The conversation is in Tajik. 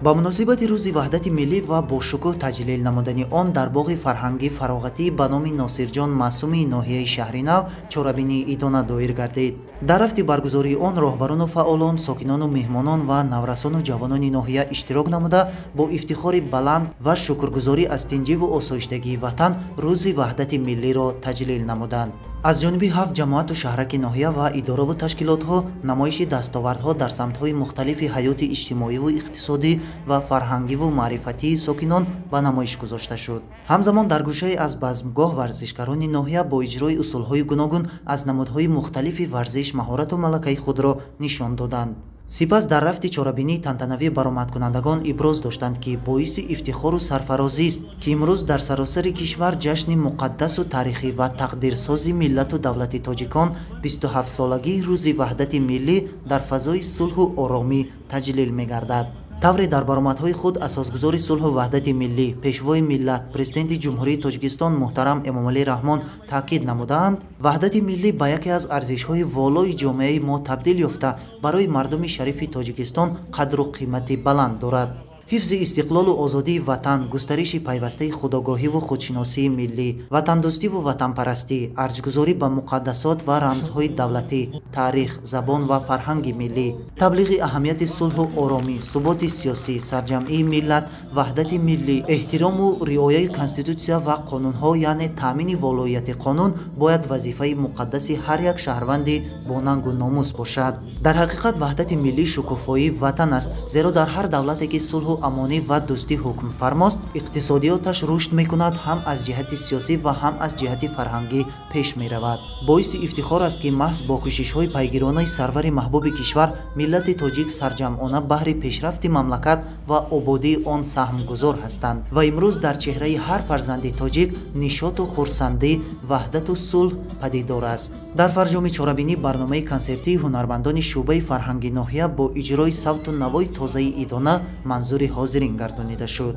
ба муносибати рӯзи ваҳдати миллӣ ва бошукӯҳ таҷлил намудани он дар боғи фарҳангӣ фароғатӣ ба номи Носирҷон Маъсумии ноҳияи Шаҳринав чорабинии идона доир гардид. дар рафти баргузории он роҳбарону фаъолон, сокинону меҳмонон ва наврасону ҷавонони ноҳия иштирок намуда бо ифтихори баланд ва шукргузорӣ аз тинҷиву осоиштагии ватан рӯзи ваҳдати миллиро таҷлил намуданд. аз ҷониби 7 ҷамоату шаҳраки ноҳия ва идораву ташкилотҳо намоиши дастовардҳо дар самтҳои мухталифи ҳаёти иҷтимоиву иқтисодӣ ва фарҳангиву маърифатии сокинон ба намоиш гузошта шуд. ҳамзамон дар гӯшае аз базмгоҳ варзишгарони ноҳия бо иҷрои усулҳои гуногун аз намудҳои мухталифи варзиш маҳорату малакаи худро нишон доданд. сипас дар рафти чорабинии тантанавӣ баромадкунандагон иброз доштанд ки боиси ифтихору сарфарозист ки имрӯз дар саросари кишвар ҷашни муқаддасу тарихӣ ва тақдирсози миллату давлати тоҷикон 27-солагии рӯзи ваҳдати миллӣ дар фазои сулҳу оромӣ таҷлил мегардад. тавре дар баромадҳои худ асосгузори сулҳу ваҳдати миллӣ, пешвои миллат, президенти ҷумҳурии Тоҷикистон муҳтарам Эмомалӣ Раҳмон таъкид намуданд, ваҳдати миллӣ ба яке аз арзишҳои волои ҷомеаи мо табдил ёфта барои мардуми шарифи Тоҷикистон қадру қимати баланд дорад. ҳифзи истиқлолу озодии ватан, густариши пайвастаи худогоҳиву худшиносии миллӣ, ватандӯстиву ватанпарастӣ, арҷгузорӣ ба муқаддасот ва рамзҳои давлатӣ, таърих, забон ва фарҳанги миллӣ, таблиғи аҳамияти сулҳу оромӣ, суботи сиёсӣ, сарҷамъии миллат, ваҳдати миллӣ, эҳтирому риояи конститутсия ва қонунҳо, яъне таъмини волоияти қонун бояд вазифаи муқаддаси ҳар як шаҳрванди бо нангу номус бошад. дар ҳақиқат ваҳдати миллӣ шукуфоии ватан аст, зеро дар ҳар давлате ки сулҳу амонӣ ва дӯстӣ ҳукмфармост, иқтисодиёташ рушд мекунад, ҳам аз ҷиҳати сиёсӣ ва ҳам аз ҷиҳати фарҳангӣ пеш меравад. боиси ифтихор аст ки маҳз бо кӯшишҳои пайгиронаи сарвари маҳбуби кишвар, миллати тоҷик сарҷамъона баҳри пешрафти мамлакат ва ободии он саҳмгузор ҳастанд ва имрӯз дар чеҳраи ҳар фарзанди тоҷик нишоту хурсандӣ, ваҳдату сулҳ падидор аст. дар фарҷоми чорабинӣ барномаи консертии ҳунармандони шӯъбаи фарҳанги ноҳия бо иҷрои савту навои тозаи идона манзури ҳозирин гардонида шуд.